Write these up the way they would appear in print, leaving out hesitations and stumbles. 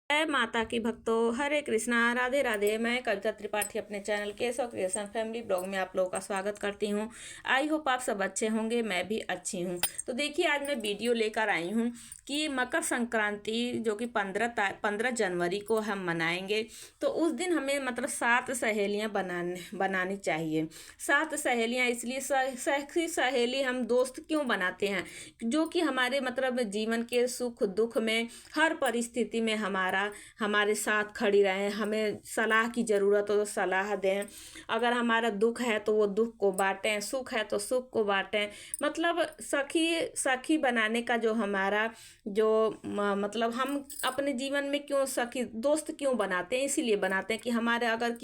जय माता की भक्तों, हरे कृष्णा, राधे राधे। मैं कविता त्रिपाठी अपने channel Keshav creation family blog में आप लोगों का स्वागत करती हूं। आई होप आप सब अच्छे होंगे, मैं भी अच्छी हूं। तो देखिए, आज मैं वीडियो लेकर आई हूं कि मकर संक्रांति जो कि 15 जनवरी को हम मनाएंगे। तो उस दिन हमें मतलब 7 सहेलियां बनानी चाहिए। 7 सहेलियां इसलिए सहेली हम दोस्त क्यों बनाते हैं, जो कि हमारे मतलब जीवन के सुख दुख में हर परिस्थिति में हमारे साथ खड़ी रहें, हमें सलाह की ज़रूरत हो तो सलाह दें। अगर हमारा दुख है तो वो दुख को बांटें, सुख है तो सुख को बांटें। मतलब सखी बनाने का जो हमारा जो मतलब हम अपने जीवन में क्यों सखी दोस्त क्यों बनाते हैं, इसीलिए बनाते हैं कि हमारे अगर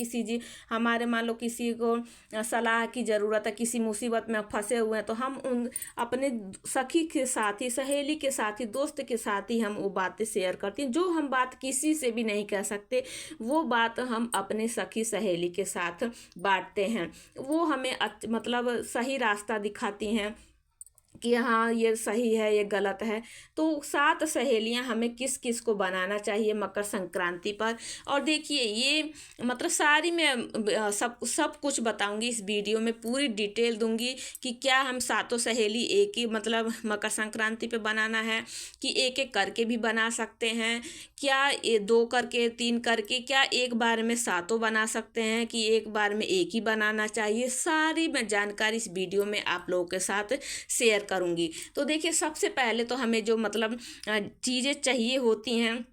हमारे मान लो किसी को सलाह की ज़रूरत है, किसी मुसीबत में फंसे हुए हैं, तो हम उन अपने सखी के साथ ही, सहेली के साथ ही, दोस्त के साथ ही हम वो बातें शेयर करती हैं। जो हम बात किसी से भी नहीं कह सकते, वो बात हम अपने सखी सहेली के साथ बांटते हैं। वो हमें मतलब सही रास्ता दिखाती हैं कि हाँ ये सही है, ये गलत है। तो 7 सहेलियां हमें किस किस को बनाना चाहिए मकर संक्रांति पर। और देखिए, ये मतलब सारी मैं सब कुछ बताऊंगी इस वीडियो में, पूरी डिटेल दूंगी कि क्या हम 7 सहेली एक ही मतलब मकर संक्रांति पे बनाना है, कि एक एक करके भी बना सकते हैं, क्या ये 2 करके 3 करके, क्या एक बार में 7 बना सकते हैं, कि एक बार में एक ही बनाना चाहिए। सारी मैं जानकारी इस वीडियो में आप लोगों के साथ शेयर करूंगी। तो देखिए, सबसे पहले तो हमें जो मतलब चीज़ें चाहिए होती हैं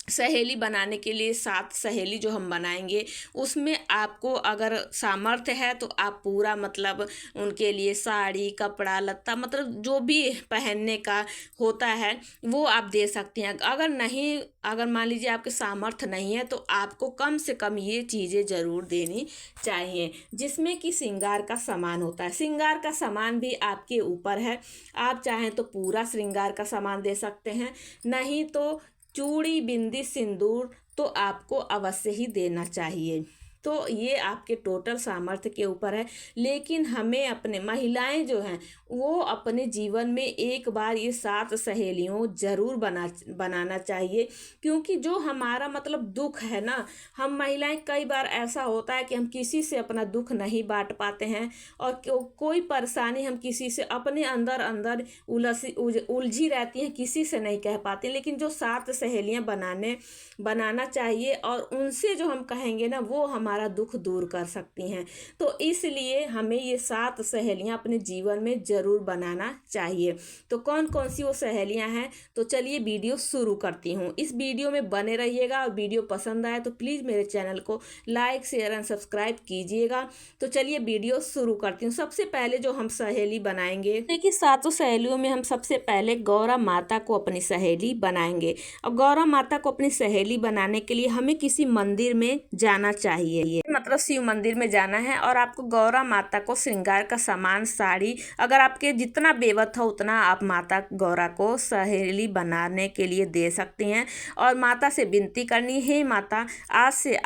सहेली बनाने के लिए, 7 सहेली जो हम बनाएंगे, उसमें आपको अगर सामर्थ्य है तो आप पूरा मतलब उनके लिए साड़ी कपड़ा लत्ता मतलब जो भी पहनने का होता है वो आप दे सकते हैं। अगर नहीं, अगर मान लीजिए आपके सामर्थ्य नहीं है, तो आपको कम से कम ये चीज़ें ज़रूर देनी चाहिए, जिसमें कि श्रृंगार का सामान होता है। श्रृंगार का सामान भी आपके ऊपर है, आप चाहें तो पूरा श्रृंगार का सामान दे सकते हैं, नहीं तो चूड़ी बिंदी सिंदूर तो आपको अवश्य ही देना चाहिए। तो ये आपके टोटल सामर्थ्य के ऊपर है। लेकिन हमें अपने महिलाएं जो हैं वो अपने जीवन में एक बार ये 7 सहेलियों जरूर बनाना चाहिए, क्योंकि जो हमारा मतलब दुख है ना, हम महिलाएं कई बार ऐसा होता है कि हम किसी से अपना दुख नहीं बांट पाते हैं, और कोई परेशानी हम किसी से अपने अंदर अंदर उलझी रहती हैं, किसी से नहीं कह पाते। लेकिन जो 7 सहेलियां बनाना चाहिए, और उनसे जो हम कहेंगे ना, वो हमारा दुख दूर कर सकती हैं। तो इसलिए हमें ये 7 सहेलियां अपने जीवन में ज़रूर बनाना चाहिए। तो कौन कौन सी वो सहेलियां हैं, तो चलिए वीडियो शुरू करती हूँ। इस वीडियो में बने रहिएगा, और वीडियो पसंद आए तो प्लीज़ मेरे चैनल को लाइक शेयर एंड सब्सक्राइब कीजिएगा। तो चलिए वीडियो शुरू करती हूँ। सबसे पहले जो हम सहेली बनाएंगे, देखिए 7 सहेलियों में हम सबसे पहले गौरा माता को अपनी सहेली बनाएंगे। और गौरा माता को अपनी सहेली बनाने के लिए हमें किसी मंदिर में जाना चाहिए, मतलब शिव मंदिर में जाना है। और आपको गौरा माता को श्रृंगार का सामान, साड़ी, अगर आपके जितना बेवत हो उतना आप माता गौरा को सहेली बनाने के लिए दे सकती हैं। और माता से विनती करनी है, माता आज से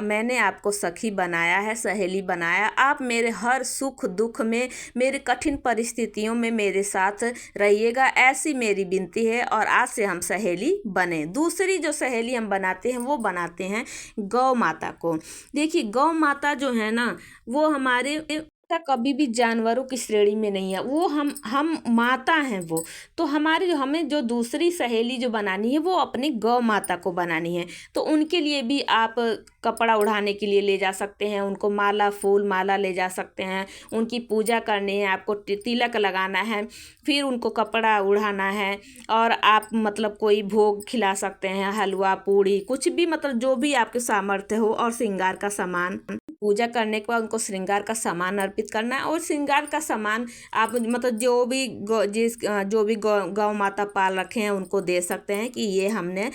मैंने आपको सखी बनाया है, सहेली बनाया, आप मेरे हर सुख दुख में, मेरे कठिन परिस्थितियों में मेरे साथ रहिएगा, ऐसी मेरी विनती है, और आज से हम सहेली बने। दूसरी जो सहेली हम बनाते हैं वो बनाते हैं गौ माता को। देखिए, गौ माता जो है ना, वो हमारे कभी भी जानवरों की श्रेणी में नहीं है, वो हम माता हैं वो। तो हमें जो दूसरी सहेली जो बनानी है वो अपनी गौ माता को बनानी है। तो उनके लिए भी आप कपड़ा उड़ाने के लिए ले जा सकते हैं, उनको माला फूल माला ले जा सकते हैं, उनकी पूजा करनी है, आपको तिलक लगाना है, फिर उनको कपड़ा उड़ाना है, और आप मतलब कोई भोग खिला सकते हैं, हलवा पूड़ी कुछ भी, मतलब जो भी आपके सामर्थ्य हो। और श्रृंगार का सामान, पूजा करने के बाद उनको श्रृंगार का सामान अर्पित करना है। और श्रृंगार का सामान आप मतलब जो भी गौ माता पाल रखे हैं उनको दे सकते हैं, कि ये हमने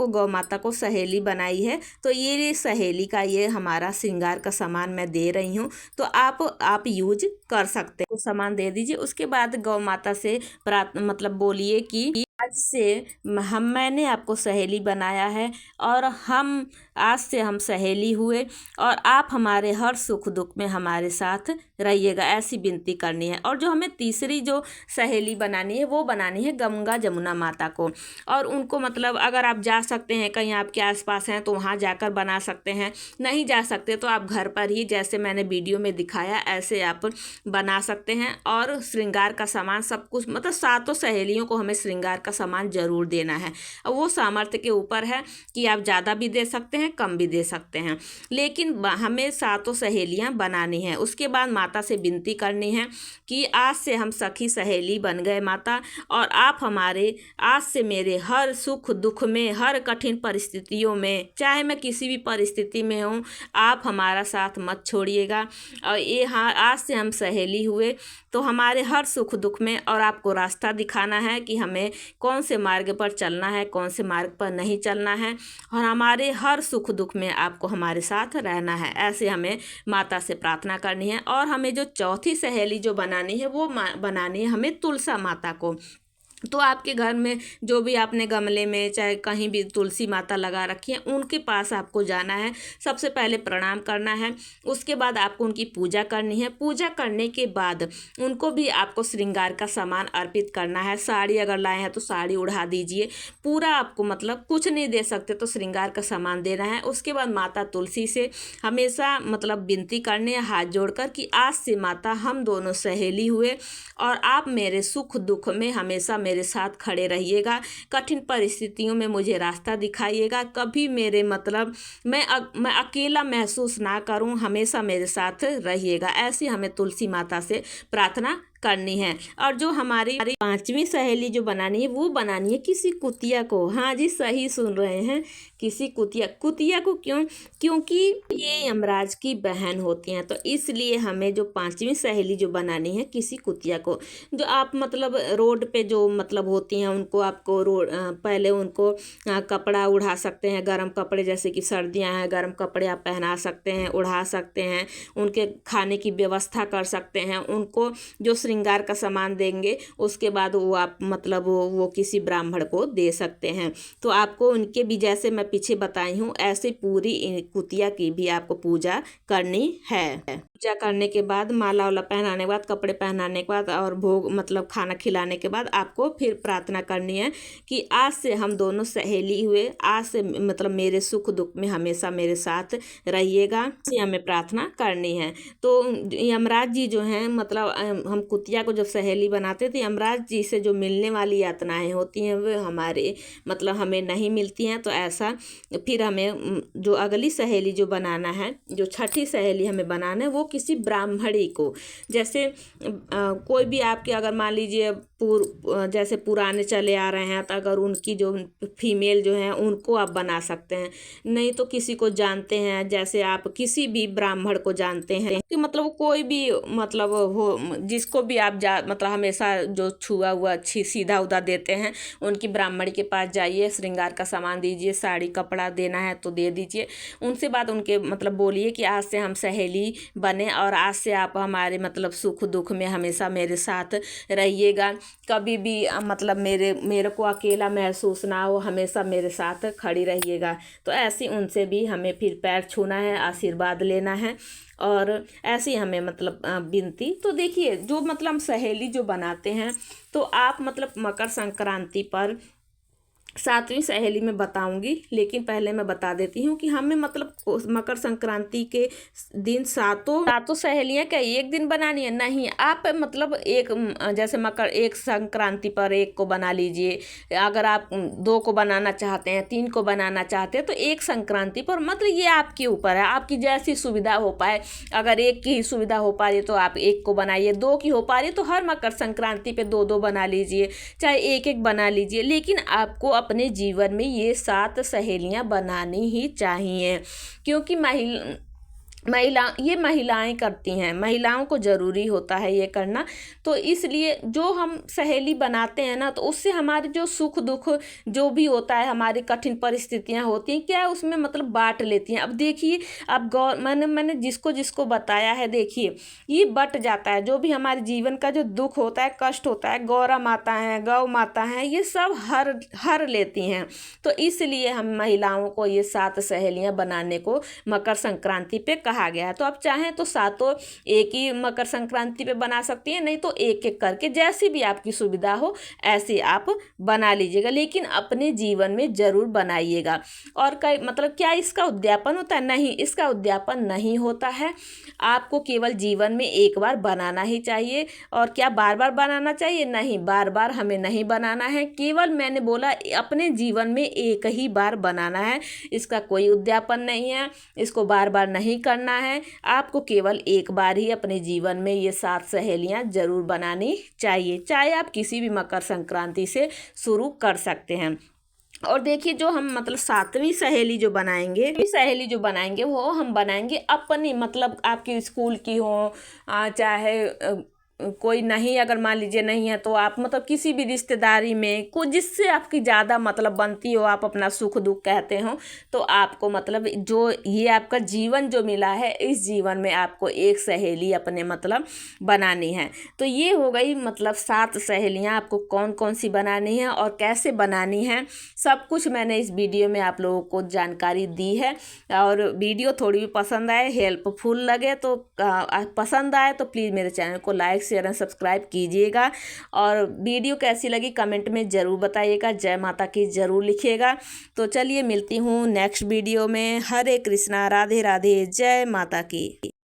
गौ माता को सहेली बनाई है, तो ये सहेली का ये हमारा श्रृंगार का सामान मैं दे रही हूँ, तो आप यूज कर सकते हैं। तो सामान दे दीजिए। उसके बाद गौ माता से मतलब बोलिए कि आज से मैंने आपको सहेली बनाया है, और आज से हम सहेली हुए, और आप हमारे हर सुख दुख में हमारे साथ रहिएगा, ऐसी विनती करनी है। और जो हमें तीसरी जो सहेली बनानी है वो बनानी है गंगा जमुना माता को। और उनको मतलब अगर आप जा सकते हैं कहीं आपके आसपास हैं तो वहाँ जाकर बना सकते हैं, नहीं जा सकते तो आप घर पर ही जैसे मैंने वीडियो में दिखाया ऐसे आप बना सकते हैं। और श्रृंगार का सामान सब कुछ मतलब सातों सहेलियों को हमें श्रृंगार का सामान जरूर देना है। और वो सामर्थ्य के ऊपर है कि आप ज़्यादा भी दे सकते हैं, कम भी दे सकते हैं, लेकिन हमें सातों सहेलियां बनानी है। उसके बाद माता से विनती करनी है कि आज से हम सखी सहेली बन गए माता, और आप हमारे आज से मेरे हर सुख दुख में, हर कठिन परिस्थितियों में, चाहे मैं किसी भी परिस्थिति में हूँ, आप हमारा साथ मत छोड़िएगा। और ये हाँ, आज से हम सहेली हुए तो हमारे हर सुख दुख में, और आपको रास्ता दिखाना है कि हमें कौन से मार्ग पर चलना है, कौन से मार्ग पर नहीं चलना है, और हमारे हर सुख दुख में आपको हमारे साथ रहना है। ऐसे हमें माता से प्रार्थना करनी है। और हमें जो चौथी सहेली जो बनानी है वो बनानी है हमें तुलसा माता को। तो आपके घर में जो भी आपने गमले में चाहे कहीं भी तुलसी माता लगा रखी है उनके पास आपको जाना है, सबसे पहले प्रणाम करना है। उसके बाद आपको उनकी पूजा करनी है। पूजा करने के बाद उनको भी आपको श्रृंगार का सामान अर्पित करना है। साड़ी अगर लाए हैं तो साड़ी उड़ा दीजिए, पूरा आपको मतलब कुछ नहीं दे सकते तो श्रृंगार का सामान देना है। उसके बाद माता तुलसी से हमेशा मतलब विनती करनी है हाथ जोड़कर कि आज से माता हम दोनों सहेली हुए और आप मेरे सुख दुख में हमेशा मेरे साथ खड़े रहिएगा, कठिन परिस्थितियों में मुझे रास्ता दिखाइएगा, कभी मेरे मतलब मैं अकेला महसूस ना करूं, हमेशा मेरे साथ रहिएगा। ऐसी हमें तुलसी माता से प्रार्थना करनी है। और जो हमारी पांचवी सहेली जो बनानी है वो बनानी है किसी कुतिया को। हाँ जी, सही सुन रहे हैं, किसी कुतिया को। क्यों? क्योंकि ये यमराज की बहन होती हैं, तो इसलिए हमें जो पांचवी सहेली जो बनानी है किसी कुतिया को। जो आप मतलब रोड पे जो मतलब होती हैं उनको आपको पहले उनको कपड़ा उड़ा सकते हैं, गर्म कपड़े, जैसे कि सर्दियाँ हैं गर्म कपड़े आप पहना सकते हैं, उड़ा सकते हैं, उनके खाने की व्यवस्था कर सकते हैं, उनको जो श्रृंगार का सामान देंगे उसके बाद वो आप मतलब वो किसी ब्राह्मण को दे सकते हैं। तो आपको उनके भी जैसे मैं पीछे बताई हूँ ऐसे पूरी कुतिया की भी आपको पूजा करनी है। पूजा करने के बाद माला वाला पहनाने के बाद, कपड़े पहनाने के बाद और भोग मतलब खाना खिलाने के बाद आपको फिर प्रार्थना करनी है कि आज से हम दोनों सहेली हुए, आज से मतलब मेरे सुख दुख में हमेशा मेरे साथ रहिएगा, ये हमें प्रार्थना करनी है। तो यमराज जी जो हैं मतलब हम कुतिया को जब सहेली बनाते थे, यमराज जी से जो मिलने वाली यातनाएं होती हैं वो हमारे मतलब हमें नहीं मिलती हैं। तो ऐसा फिर हमें जो अगली सहेली जो बनाना है, जो छठी सहेली हमें बनाना है वो किसी ब्राह्मणी को, जैसे कोई भी आपके अगर मान लीजिए जैसे पुराने चले आ रहे हैं तो अगर उनकी जो फीमेल जो है उनको आप बना सकते हैं, नहीं तो किसी को जानते हैं, जैसे आप किसी भी ब्राह्मण को जानते हैं कि मतलब कोई भी मतलब हो, जिसको भी आप मतलब हमेशा जो छुआ हुआ अच्छी सीधा उदा देते हैं उनकी ब्राह्मणी के पास जाइए, श्रृंगार का सामान दीजिए, साड़ी कपड़ा देना है तो दे दीजिए, उनसे बात उनके मतलब बोलिए कि आज से हम सहेली बने और आज से आप हमारे मतलब सुख दुख में हमेशा मेरे साथ रहिएगा, कभी भी मतलब मेरे को अकेला महसूस ना हो, हमेशा मेरे साथ खड़ी रहिएगा। तो ऐसी उनसे भी हमें फिर पैर छूना है, आशीर्वाद लेना है और ऐसी हमें मतलब विनती। तो देखिए जो मतलब हम सहेली जो बनाते हैं तो आप मतलब मकर संक्रांति पर सातवीं सहेली में बताऊंगी, लेकिन पहले मैं बता देती हूँ कि हमें मतलब मकर संक्रांति के दिन सातों सहेलियाँ क्या एक दिन बनानी है? नहीं, आप मतलब एक जैसे मकर एक संक्रांति पर एक को बना लीजिए, अगर आप 2 को बनाना चाहते हैं, 3 को बनाना चाहते हैं तो एक संक्रांति पर, मतलब ये आपके ऊपर है, आपकी जैसी सुविधा हो पाए। अगर एक की ही सुविधा हो पा रही तो आप एक को बनाइए, 2 की हो पा रही तो हर मकर संक्रांति पे 2-2 बना लीजिए, चाहे एक बना लीजिए, लेकिन आपको अपने जीवन में ये 7 सहेलियां बनानी ही चाहिए। क्योंकि महिलाएं करती हैं, महिलाओं को ज़रूरी होता है ये करना। तो इसलिए जो हम सहेली बनाते हैं ना तो उससे हमारे जो सुख दुख जो भी होता है, हमारी कठिन परिस्थितियां होती हैं क्या उसमें मतलब बांट लेती हैं। अब देखिए, अब मैंने जिसको जिसको बताया है, देखिए ये बट जाता है। जो भी हमारे जीवन का जो दुख होता है, कष्ट होता है, गौरा माता है, गौ माता है, ये सब हर लेती हैं। तो इसलिए हम महिलाओं को ये 7 सहेलियां बनाने को मकर संक्रांति पे कहा कहा गया है। तो आप चाहें तो सातों एक ही मकर संक्रांति पे बना सकती हैं, नहीं तो एक एक करके जैसी भी आपकी सुविधा हो ऐसे आप बना लीजिएगा, लेकिन अपने जीवन में ज़रूर बनाइएगा। और कई मतलब क्या इसका उद्यापन होता है? नहीं, इसका उद्यापन नहीं होता है। आपको केवल जीवन में एक बार बनाना ही चाहिए। और क्या बार बार बनाना चाहिए? नहीं, बार बार हमें नहीं बनाना है। केवल मैंने बोला अपने जीवन में एक ही बार बनाना है। इसका कोई उद्यापन नहीं है, इसको बार बार नहीं करना है। आपको केवल एक बार ही अपने जीवन में ये 7 सहेलियां जरूर बनानी चाहिए। चाहे आप किसी भी मकर संक्रांति से शुरू कर सकते हैं। और देखिए जो हम मतलब 7वीं सहेली जो बनाएंगे वो हम बनाएंगे अपनी, मतलब आपकी स्कूल की हो, चाहे कोई नहीं, अगर मान लीजिए नहीं है तो आप मतलब किसी भी रिश्तेदारी में कोई जिससे आपकी ज़्यादा मतलब बनती हो, आप अपना सुख दुख कहते हो, तो आपको मतलब जो ये आपका जीवन जो मिला है, इस जीवन में आपको एक सहेली अपने मतलब बनानी है। तो ये हो गई मतलब 7 सहेलियाँ आपको कौन कौन सी बनानी है और कैसे बनानी है, सब कुछ मैंने इस वीडियो में आप लोगों को जानकारी दी है। और वीडियो थोड़ी भी पसंद आए, हेल्पफुल लगे तो पसंद आए तो प्लीज़ मेरे चैनल को लाइक शेयर एंड सब्सक्राइब कीजिएगा। और वीडियो कैसी लगी कमेंट में ज़रूर बताइएगा। जय माता की ज़रूर लिखिएगा। तो चलिए मिलती हूँ नेक्स्ट वीडियो में। हरे कृष्णा, राधे राधे, जय माता की।